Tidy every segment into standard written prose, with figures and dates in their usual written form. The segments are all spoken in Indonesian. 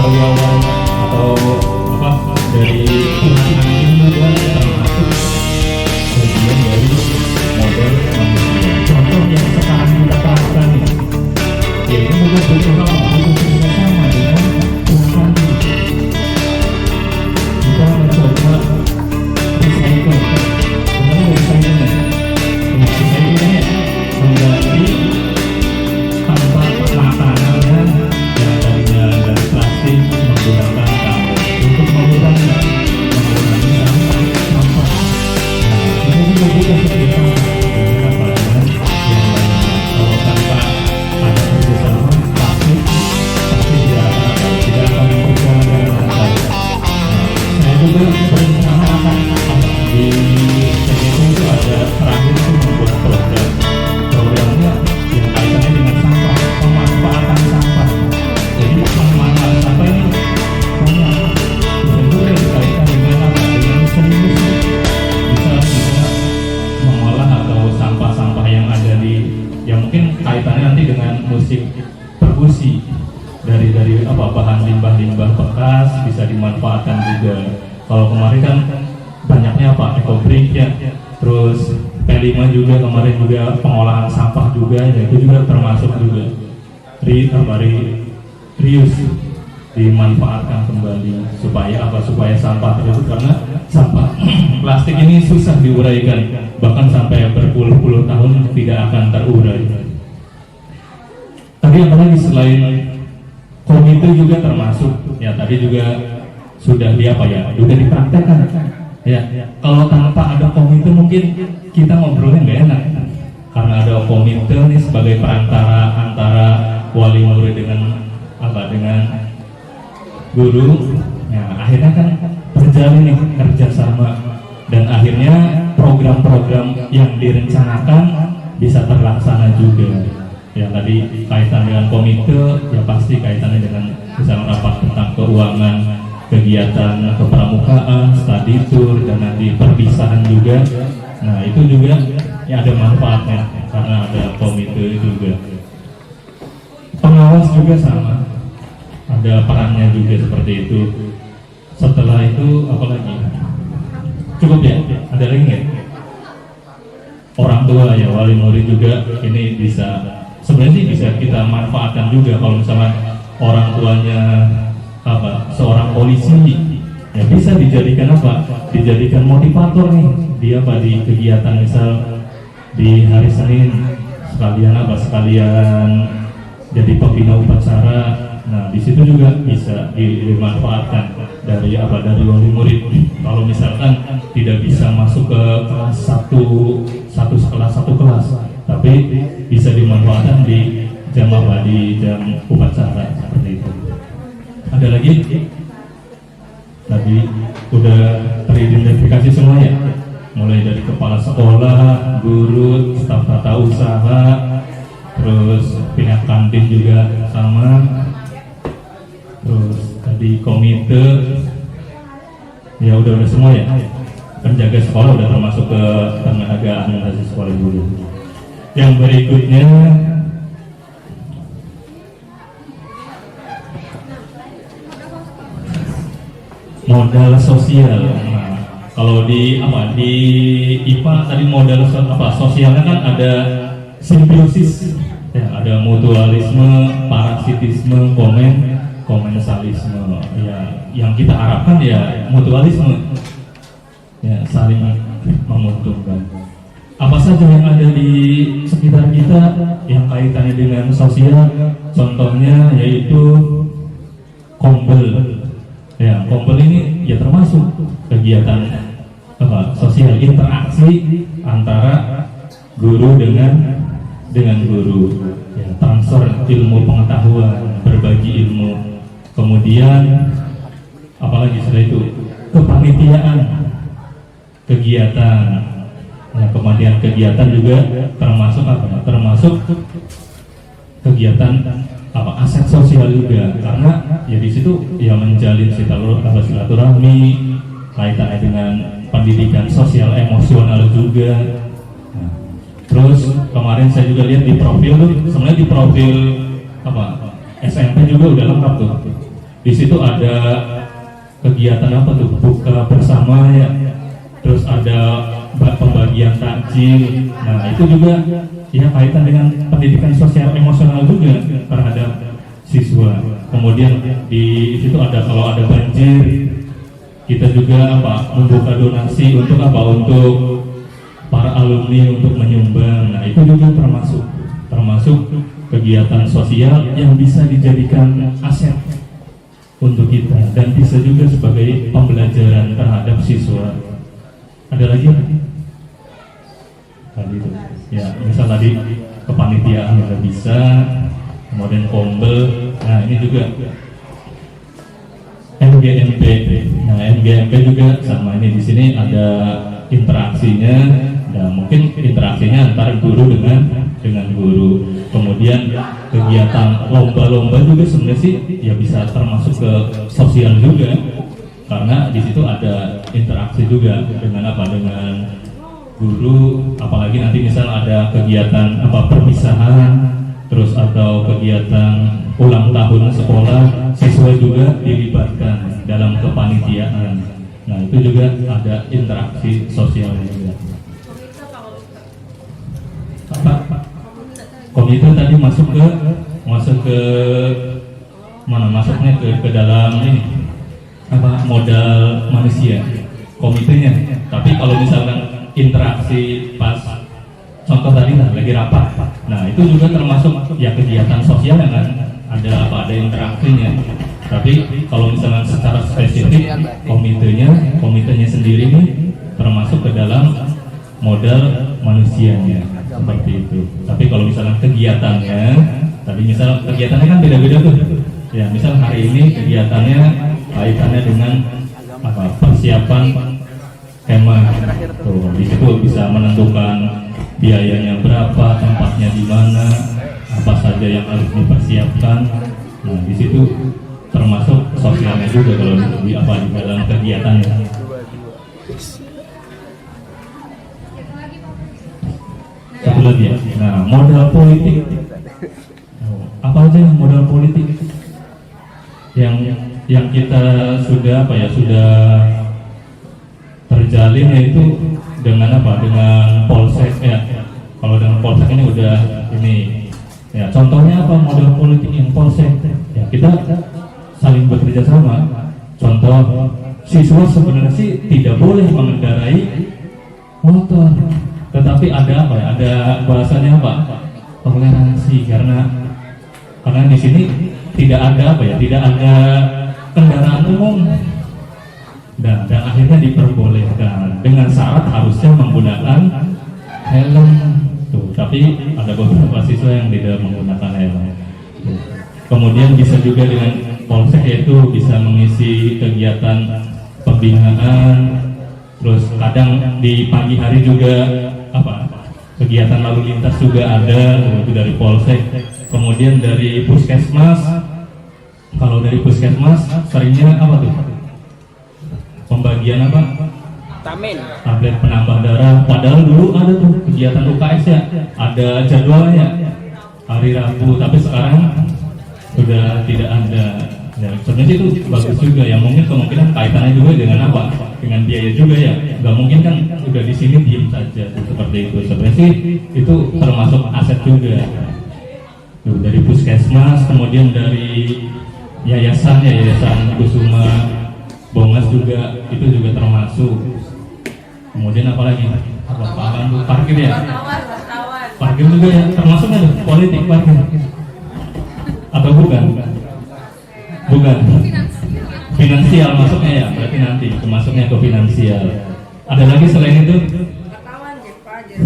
karyawan atau apa dari perusahaan ini juga termasuk bagian dari model manusia. Contoh yang sekarang kita terapkan nih, yaitu butuh sama dengan Tuhan. Kita mencoba recycle, sebenarnya recyclingnya mengganti tanpa makanannya yang dari plastik menggunakan karton untuk mengurangi sampah. Nah, ini juga bukan kerjasama dengan badan yang lainnya. Kalau tanpa ada kerjasama, pasti tidak akan berjalan dengan baik. Saya juga berencana di CDC itu ada terakhir itu membuat programnya yang kaitannya dengan sampah, pemanfaatan sampah. Jadi pemanfaatan sampah ini banyak, bisa juga dikaitkan dengan apa? Dengan seni musik. Bisa mengolah atau sampah-sampah yang ada di, yang mungkin kaitannya nanti dengan musik perkusi. Dari apa bahan limbah-limbah bekas bisa dimanfaatkan juga. Kalau kemarin kan banyaknya apa eco-brick ya, terus P5 juga kemarin juga pengolahan sampah juga, ya itu juga termasuk juga reuse, dimanfaatkan kembali supaya sampah tersebut, karena sampah plastik ini susah diuraikan, bahkan sampai berpuluh-puluh tahun tidak akan terurai. Tadi apalagi selain komite juga termasuk ya, tadi juga sudah sudah dipraktekkan ya. Kalau tanpa ada komite mungkin kita ngobrolnya nggak enak, karena ada komite nih sebagai perantara antara wali murid dengan guru ya, akhirnya kan berjalan nih kerjasama, dan akhirnya program-program yang direncanakan bisa terlaksana juga. Ya tadi kaitan dengan komite ya pasti kaitannya dengan misalnya rapat tentang keuangan, kegiatan kepramukaan, study tour, dan nanti perpisahan juga. Nah itu juga ya ada manfaatnya karena ada komite juga. Pengawas juga sama, ada perannya juga seperti itu. Setelah itu apa lagi? Cukup ya? Ada lagi nggak? Orang tua ya, wali murid juga ini sebenarnya bisa kita manfaatkan juga. Kalau misalnya orang tuanya seorang polisi ya bisa dijadikan dijadikan motivator nih, dia di kegiatan misal di hari Senin sekalian jadi pembina upacara. Nah di situ juga bisa dimanfaatkan dari wali murid. Kalau misalkan tidak bisa masuk ke kelas satu kelas, tapi bisa dimanfaatkan di jam upacara seperti itu. Ada lagi? Tadi udah teridentifikasi semua ya, mulai dari kepala sekolah, guru, staf tata usaha, terus pihak kantin juga sama, terus tadi komite ya udah semua ya. Penjaga sekolah udah termasuk ke tenaga administrasi sekolah dulu. Yang berikutnya modal sosial. Nah, kalau di IPA tadi modal sosialnya kan ada simbiosis ya, ada mutualisme, parasitisme, komensalisme ya. Yang kita harapkan ya mutualisme ya, saling menguntungkan. Apa saja yang ada di sekitar kita yang kaitannya dengan sosial, contohnya yaitu kombel. Ya, kombel ini ya termasuk kegiatan sosial, interaksi antara guru dengan guru. Ya, transfer ilmu pengetahuan, berbagi ilmu. Kemudian apalagi setelah itu kepanitiaan, kegiatan. Nah, kemudian kegiatan juga termasuk kegiatan aset sosial juga, karena ya di situ ya menjalin silaturahmi, kaitannya dengan pendidikan sosial emosional juga. Nah, terus kemarin saya juga lihat di profil tuh, sebenarnya di profil SMP juga udah lengkap tuh, Di situ ada kegiatan apa tuh, buka bersama ya, terus ada pembagian takjil. Nah itu juga ya kaitan dengan pendidikan sosial emosional juga terhadap siswa. Kemudian di situ ada, kalau ada banjir, kita juga apa, membuka donasi untuk apa, untuk para alumni untuk menyumbang. Nah itu juga termasuk kegiatan sosial yang bisa dijadikan aset untuk kita dan bisa juga sebagai pembelajaran terhadap siswa. Ada lagi tadi itu ya, misal tadi kepanitiaan juga bisa, kemudian kombel. Nah ini juga MGMP. Nah MGMP juga sama, ini di sini ada interaksinya. Nah mungkin interaksinya antara guru dengan guru. Kemudian kegiatan lomba-lomba juga sebenarnya sih ya bisa termasuk ke sosial juga, karena di situ ada interaksi juga dengan apa, dengan guru. Apalagi nanti misal ada kegiatan apa, perpisahan, terus atau kegiatan ulang tahun sekolah, siswa juga dilibatkan dalam kepanitiaan. Nah itu juga ada interaksi sosialnya juga. Komite tadi masuk ke mana, masuknya ke dalam ini apa, modal manusia komitenya. Tapi kalau misalkan interaksi pas contoh tadi lah lagi rapat, nah itu juga termasuk ya kegiatan sosial yang kan ada interaksinya. Tapi kalau misalnya secara spesifik komitenya sendiri nih termasuk ke dalam modal manusianya seperti itu. Tapi kalau misalnya kegiatannya tadi, misal kegiatannya kan beda-beda tuh ya, misal hari ini kegiatannya kaitannya dengan apa, persiapan kemah tuh, di situ bisa menentukan biayanya berapa, tempatnya di mana, apa saja yang harus dipersiapkan. Nah di situ termasuk sosialnya juga kalau di apa, di dalam kegiatannya. Satu lagi ya. Nah modal politik, apa aja yang modal politik yang kita sudah apa ya, sudah terjalin, yaitu dengan apa, dengan polsek ya. Kalau dengan polsek ini udah ini ya, contohnya apa modal politik yang polsek ya, kita saling bekerja sama. Contoh, siswa sebenarnya sih tidak boleh mengendarai motor, tetapi ada apa ya, ada bahasanya apa, toleransi, karena di sini tidak ada apa ya, tidak ada kendaraan umum. Dan akhirnya diperbolehkan dengan syarat harusnya menggunakan helm tuh, tapi ada beberapa siswa yang tidak menggunakan helm. Kemudian bisa juga dengan polsek, yaitu bisa mengisi kegiatan pembinaan, terus kadang di pagi hari juga apa, kegiatan lalu lintas juga ada, itu dari polsek. Kemudian dari puskesmas, kalau dari puskesmas seringnya apa tuh, pembagian apa? Tablet penambah darah. Padahal dulu ada tuh kegiatan UKS ya, ada jadwalnya hari Rabu, tapi sekarang sudah tidak ada. Ya, sebenarnya itu bagus juga ya, mungkin kemungkinan kaitannya juga dengan apa? Dengan biaya juga ya. Gak mungkin kan udah di sini diem saja seperti itu. Sebenarnya sih itu termasuk aset juga. Tuh, dari puskesmas, kemudian dari yayasan Kusuma Bongas juga, itu juga termasuk. Kemudian apalagi? Parkir ya? Parkir juga ya, termasuknya tuh politik parkir. Atau bukan? Bukan. Finansial masuknya ya, berarti nanti masuknya ke finansial. Ada lagi selain itu?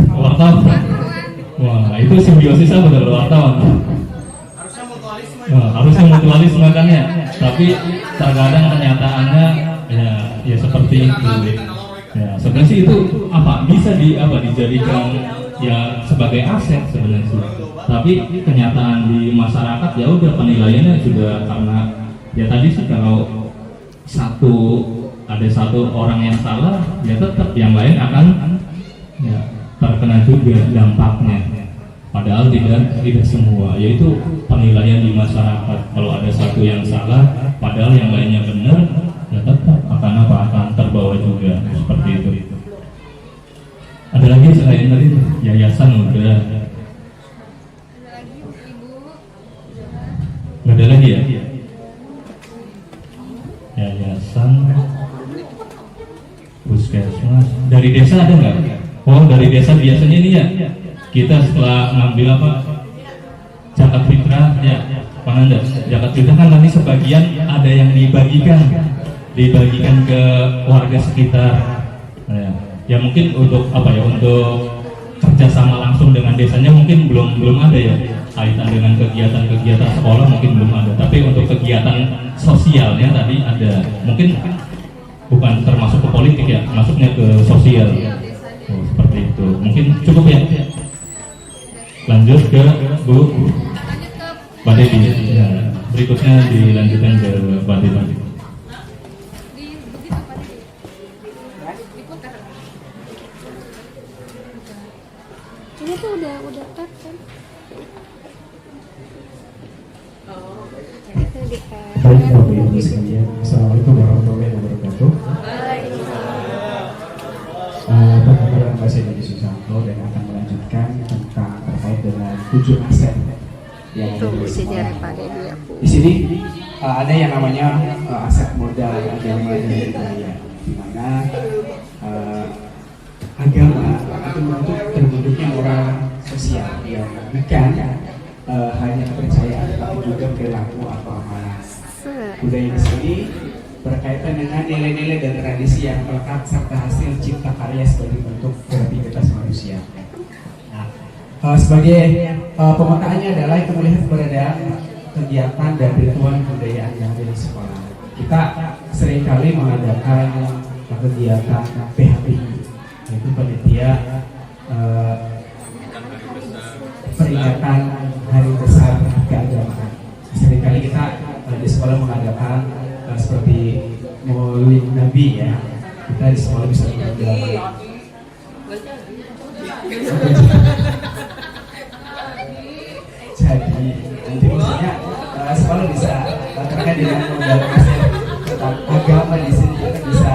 Wartawan. Wah, itu simbiosis apa dari wartawan? Harusnya mutualisme kan ya, tapi terkadang kenyataannya ya seperti itu. Ya, sebenarnya sih itu apa, bisa dijadikan ya sebagai aset sebenarnya sih. Tapi kenyataan di masyarakat ya udah penilaiannya juga, karena ya tadi sih kalau ada satu orang yang salah, ya tetap yang lain akan ya terkena juga dampaknya. Padahal tidak semua, yaitu penilaian di masyarakat. Kalau ada satu yang salah, padahal yang lainnya benar, ya tetap akan terbawa juga seperti itu. Ada lagi selain tadi yayasan udah. Nggak ada lagi ya? Yayasan, puskesmas. Dari desa ada nggak? Oh, dari desa biasanya ini ya. Kita setelah ngambil apa? Zakat fitrah ya. Pak Nanda, zakat fitrah kan nanti sebagian ada yang dibagikan ke warga sekitar. Ya mungkin untuk apa ya? Untuk kerjasama langsung dengan desanya mungkin belum ada ya. Kaitan dengan kegiatan sekolah mungkin belum ada, tapi untuk kegiatan sosialnya tadi ada. Mungkin bukan termasuk ke politik ya, masuknya ke sosial. Oh, seperti itu. Mungkin cukup ya. Lanjut ke Bu Mbak Devi. Ya, berikutnya dilanjutkan ke Mbak Devi. Ini tuh udah cut kan? Baik, Bapak Ibu sekalian, Assalamualaikum warahmatullahi wabarakatuh. Perkenalkan saya Deddy Susanto dan akan melanjutkan tentang terkait dengan 7 aset yang ada di sekolah. Di sini ada yang namanya aset modal agama dan budaya, di mana agama itu membentuk terbentuknya moral sosial yang bukan hanya kepercayaan, tapi juga perilaku atau amalan. Budaya di sini berkaitan dengan nilai-nilai dan tradisi yang melekat serta hasil cipta karya sebagai bentuk kreativitas manusia. Nah, sebagai pemetaannya adalah itu melihat keberadaan kegiatan dan ritual kebudayaan yang ada di sekolah. Kita seringkali mengadakan kegiatan PHBI, yaitu panitia peringatan Hari Besar Keagamaan. Seringkali kita di sekolah mengadakan seperti Maulid Nabi ya. Kita di sekolah bisa mengadakan. Jadi nanti misalnya sekolah bisa terkait dengan mengadakan tentang agama di sini, kita bisa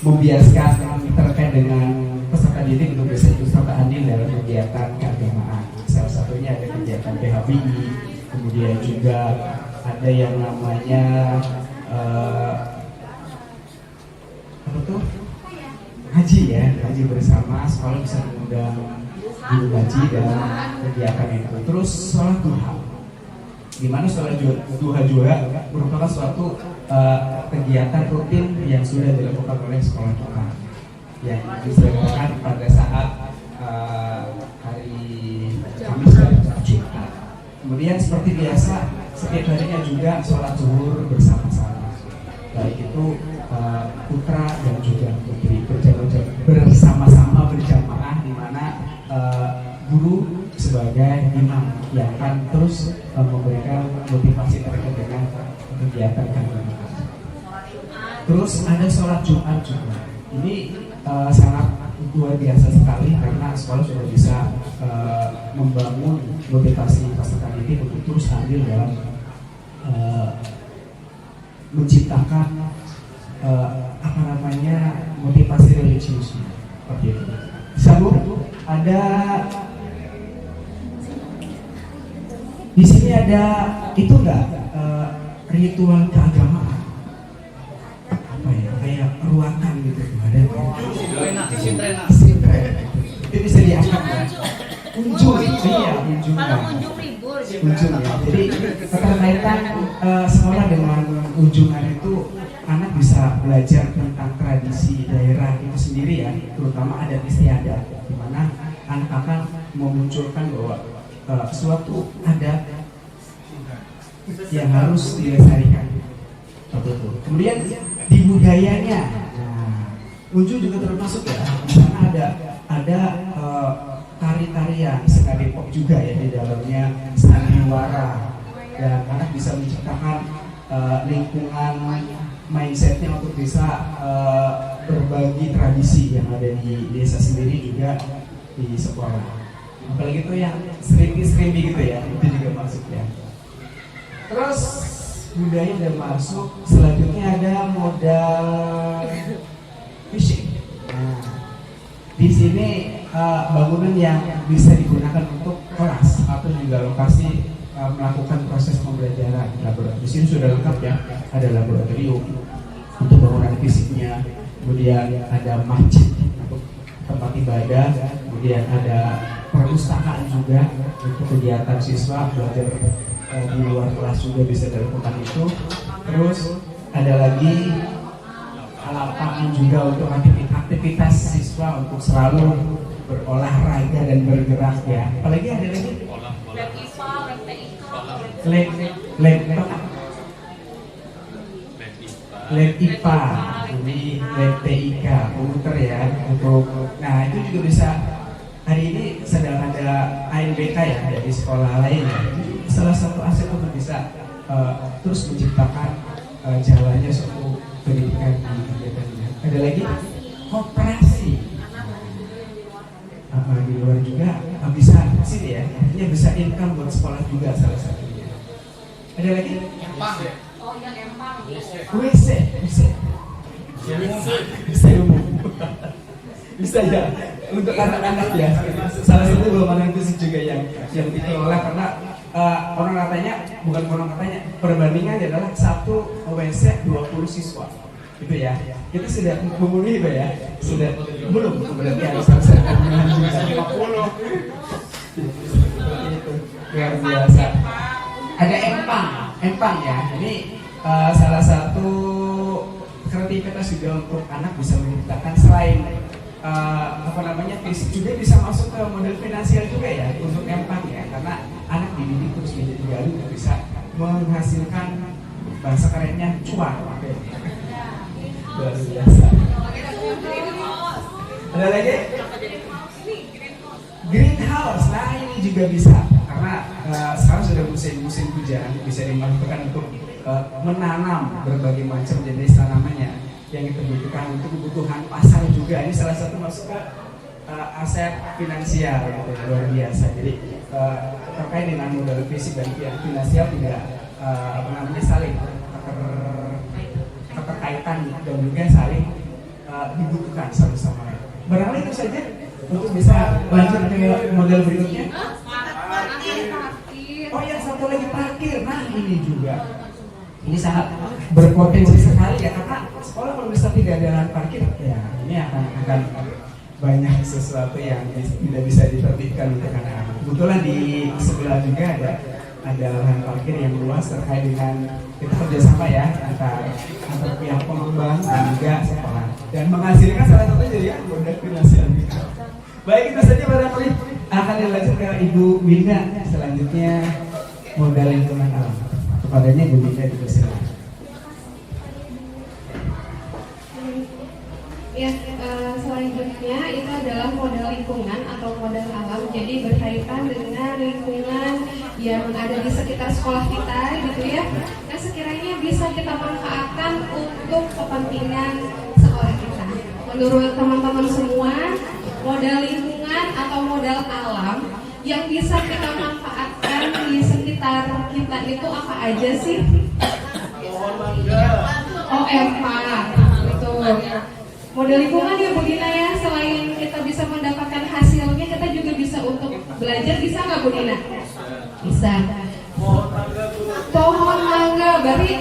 membiaskan terkait dengan peserta didik untuk bisa ikut serta andil dalam kegiatan keagamaan. Salah satunya ada kegiatan PHBI, kemudian juga ada yang namanya apa tuh? Haji ya, haji bersama. Sekolah bisa mengundang guru haji dalam kegiatan itu. Terus sholat duha, di mana sholat duha juga merupakan suatu kegiatan rutin yang sudah dilakukan oleh sekolah kita, yang diselenggarakan pada saat hari Kamis dan Jumat. Kemudian seperti biasa setiap harinya juga sholat zuhur bersama-sama, baik itu putra dan juga putri bersama-sama berjamaah, di mana guru sebagai imam yang akan terus memberikan motivasi terkait dengan kegiatan keagamaan. Terus ada sholat Jumat juga. Ini sangat luar biasa sekali karena sekolah sudah bisa membangun motivasi peserta didik untuk terus hadir dalam menciptakan apa namanya motivasi religiusnya seperti itu. Bisa ada di sini ada itu enggak ritual keagamaan apa ya, kayak ruatan gitu ada itu bisa diangkat ya, unjung iya unjung ya. Jadi keterkaitan sekolah dengan unjungan itu anak bisa belajar tentang tradisi daerah itu sendiri ya, terutama adat istiadat, di mana anak akan memunculkan bahwa suatu adat yang harus dilestarikan. Kemudian di budayanya, unjung juga termasuk ya. Di sana ada tari-tarian sekali pop juga ya di dalamnya, sandiwara, dan anak bisa menciptakan lingkungan mindsetnya untuk bisa berbagi tradisi yang ada di desa sendiri juga di sekolah. apalagi itu yang serimpi gitu ya, itu juga masuk ya. Terus budaya udah masuk, selanjutnya ada modal fishing. Nah, di sini bangunan yang bisa digunakan untuk kelas atau juga lokasi melakukan proses pembelajaran laboratorium. Di sini sudah lengkap ya, ada laboratorium untuk bangunan fisiknya, kemudian ada masjid untuk tempat ibadah, kemudian ada perpustakaan juga untuk kegiatan siswa belajar di luar kelas juga bisa dilakukan itu. Terus ada lagi lapangan juga untuk aktivitas siswa untuk selalu berolahraga dan bergerak ya. Apalagi ada lagi lab IPA, jadi lab TIK, komputer ya untuk. Nah itu juga bisa. Hari ini sedang ada ANBK ya dari sekolah lain ya. Salah satu aset untuk bisa terus menciptakan jalannya suatu pendidikan di kegiatannya. Ada lagi koperasi. Di luar juga bisa sini ya, artinya bisa income buat sekolah juga salah satunya. Ada lagi? WC umum. Bisa ya untuk anak-anak ya. Salah satu golongan itu juga yang dikelola karena orang katanya, bukan orang katanya, perbandingannya adalah 1 WC 20 siswa. Gitu ya. Kita sudah memenuhi Pak ya. Sudah belum berarti harus selesaikan dengan 50. Itu luar biasa. Ada empang ya. Ini salah satu kreativitas juga untuk anak bisa menciptakan selain fisik juga bisa masuk ke model finansial juga ya untuk empang ya, karena anak dididik terus menjadi galu bisa menghasilkan bahasa kerennya cuan. Luar biasa. Ada lagi? Greenhouse. Nah ini juga bisa karena sekarang sudah musim hujan, bisa dimanfaatkan untuk menanam berbagai macam jenis tanamannya yang kita butuhkan untuk kebutuhan pasar juga. Ini salah satu masuk ke aset finansial gitu, luar biasa. Jadi terkait dengan modal fisik dan finansial tidak saling keterkaitan dan juga saling dibutuhkan satu sama lain. Barangkali itu saja untuk bisa lanjut ke model berikutnya. Oh ya, satu lagi parkir. Nah ini juga, ini sangat berpotensi sekali ya, karena sekolah kalau bisa tidak ada lahan parkir ya ini akan banyak sesuatu yang tidak bisa diterbitkan untuk anak-anak. Kebetulan di sebelah juga ada lahan parkir yang luas terkait dengan kita kerjasama ya antar pihak pengembang dan juga sekolah dan menghasilkan salah satu jadi modal finansial. Baik, itu saja barangkali akan dilanjut ke Ibu Winda. Selanjutnya modal lingkungan alam. Kepadanya Ibu Winda dipersilakan. Ya, selanjutnya itu adalah modal lingkungan atau modal alam. Jadi berkaitan dengan lingkungan yang ada di sekitar sekolah kita, gitu ya. Yang sekiranya bisa kita manfaatkan untuk kepentingan sekolah kita. Menurut teman-teman semua, modal lingkungan atau modal alam yang bisa kita manfaatkan di sekitar kita itu apa aja sih? Oh, empang, betul. Modal lingkungan ya Bu Dina ya, selain kita bisa mendapatkan hasilnya, kita juga bisa untuk belajar, bisa nggak Bu Dina? Bisa. Pohon mangga, berarti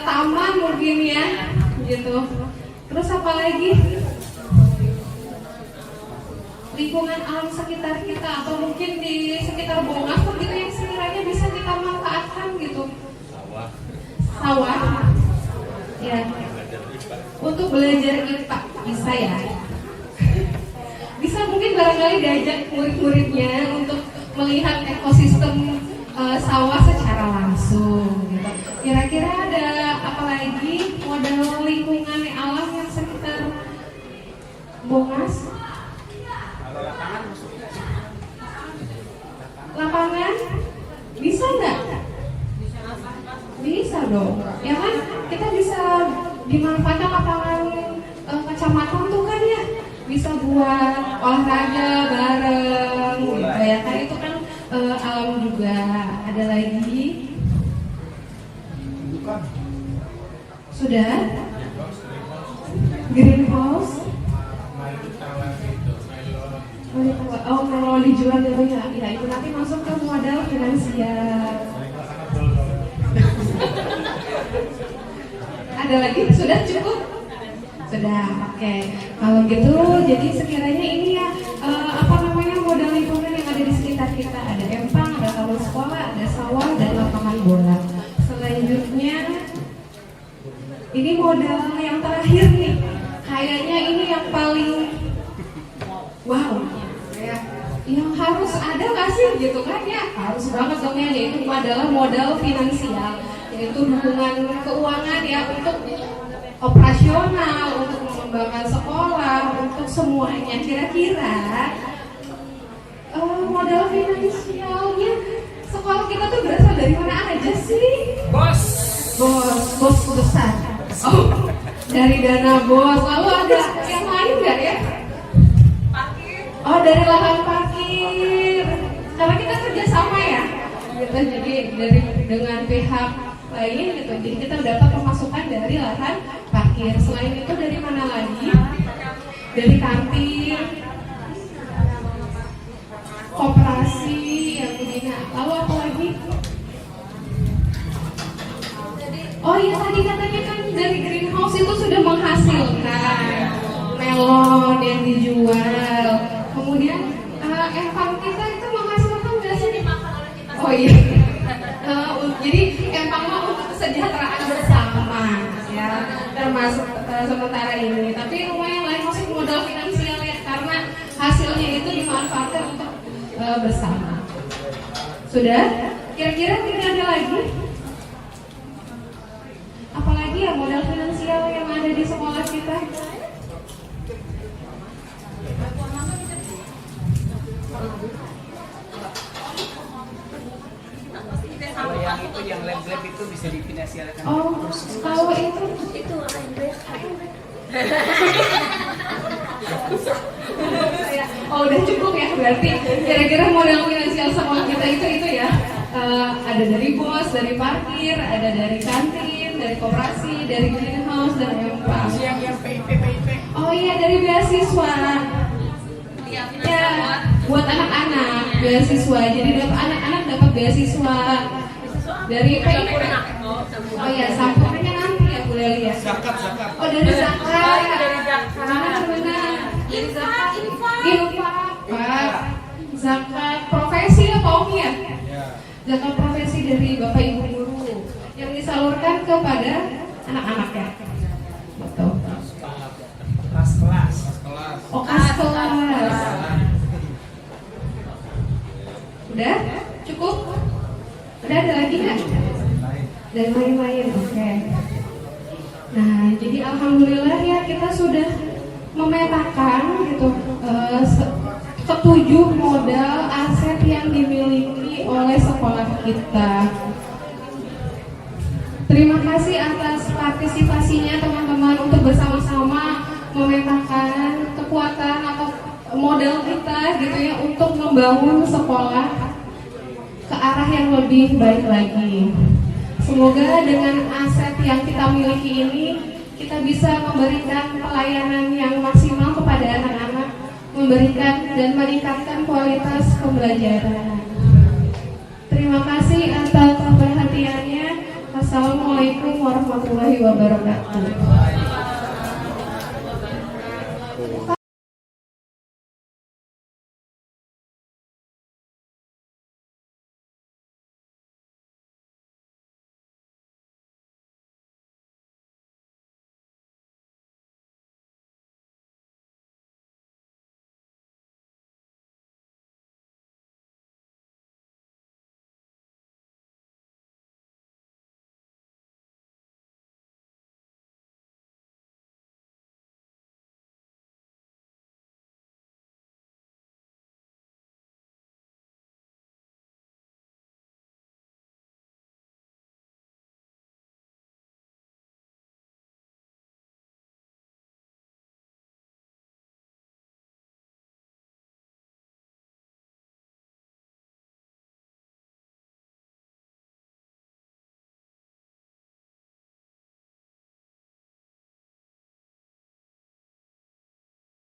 taman mungkin ya, gitu. Terus apa lagi? Lingkungan alam sekitar kita atau mungkin di sekitar Bongas gitu yang sekiranya bisa kita manfaatkan gitu. Sawah. Ya. Untuk belajar IPA bisa ya. Bisa mungkin barangkali diajak murid-muridnya untuk melihat ekosistem sawah secara langsung gitu. Kira-kira ada apa lagi model lingkungan alam yang sekitar Bongas? Lapangan bisa nggak? Bisa dong. Ya kan kita bisa dimanfaatkan lapangan kecamatan tuh kan ya. bisa buat olahraga bareng gitu ya kan, itu kan alam juga. Ada lagi? Sudah? Greenhouse? Oh, kalau dijual gitu ya, ya itu nanti masuk ke modal finansial. Ada lagi? Sudah cukup? Sudah, oke. Kalau gitu, jadi sekiranya ini ya modal lingkungan yang ada di sekitar kita. Ada empang, ada taman sekolah, ada sawah, dan lapangan bola. Selanjutnya, ini modal yang terakhir nih. Kayaknya ini yang paling wow. Yang harus ada nggak sih gitu kan ya? Harus banget dong ya, yaitu adalah modal finansial, yaitu dukungan keuangan ya untuk operasional, untuk mengembangkan sekolah, untuk semuanya. Kira-kira modal finansialnya sekolah kita tuh berasal dari mana aja sih? Bos besar. Oh, dari dana bos. Lalu ada yang lain nggak ya? Oh, dari lahan parkir. Karena kita kerjasama ya, gitu. Jadi dengan pihak lain gitu. Jadi kita dapat pemasukan dari lahan parkir. Selain itu dari mana lagi? Dari kantin, koperasi yang begini. Lalu apa lagi? Oh iya, tadi katanya kan dari greenhouse itu sudah menghasilkan melon yang dijual. Kemudian empang kita itu menghasilkan nggak sih? Oh iya. Jadi empangnya untuk kesejahteraan bersama ya, termasuk sementara ini. Tapi lumayan lah, masuk modal finansial ya, karena hasilnya itu dimanfaatkan untuk bersama. Sudah? Kira-kira tidak ada lagi? Apalagi ya modal finansial yang ada di sekolah kita? Kalau yang lab-lab itu bisa difinansialkan. Oh, kalau itu oh udah cukup ya, berarti kira-kira modal finansial sekolah kita itu ya, ada dari bos, dari parkir, ada dari kantin, dari koperasi, dari greenhouse, dan empang. Yang PIP. Oh iya, dari beasiswa. Ya, buat anak-anak beasiswa. Jadi anak-anak dapat beasiswa dari PIP. Oh iya, sampurnya nanti ya Bu Leli ya. Zakat. Oh, dari zakat. Benar. Dari zakat infak, Pak. Zakat profesi ya Pak Om ya? Zakat profesi dari Bapak Ibu guru yang disalurkan kepada anak-anak ya. Betul. Kelas. Oh, kelas. Udah? Cukup? Udah, ada lagi nggak? Dan lain-lain, oke. Nah, jadi alhamdulillah ya kita sudah memetakan gitu ketujuh modal aset yang dimiliki oleh sekolah kita. Terima kasih atas partisipasinya teman-teman untuk bersama-sama memetakan kekuatan atau modal kita gitu ya untuk membangun sekolah ke arah yang lebih baik lagi. Semoga dengan aset yang kita miliki ini kita bisa memberikan pelayanan yang maksimal kepada anak-anak, memberikan dan meningkatkan kualitas pembelajaran. Terima kasih atas perhatiannya. Assalamualaikum warahmatullahi wabarakatuh.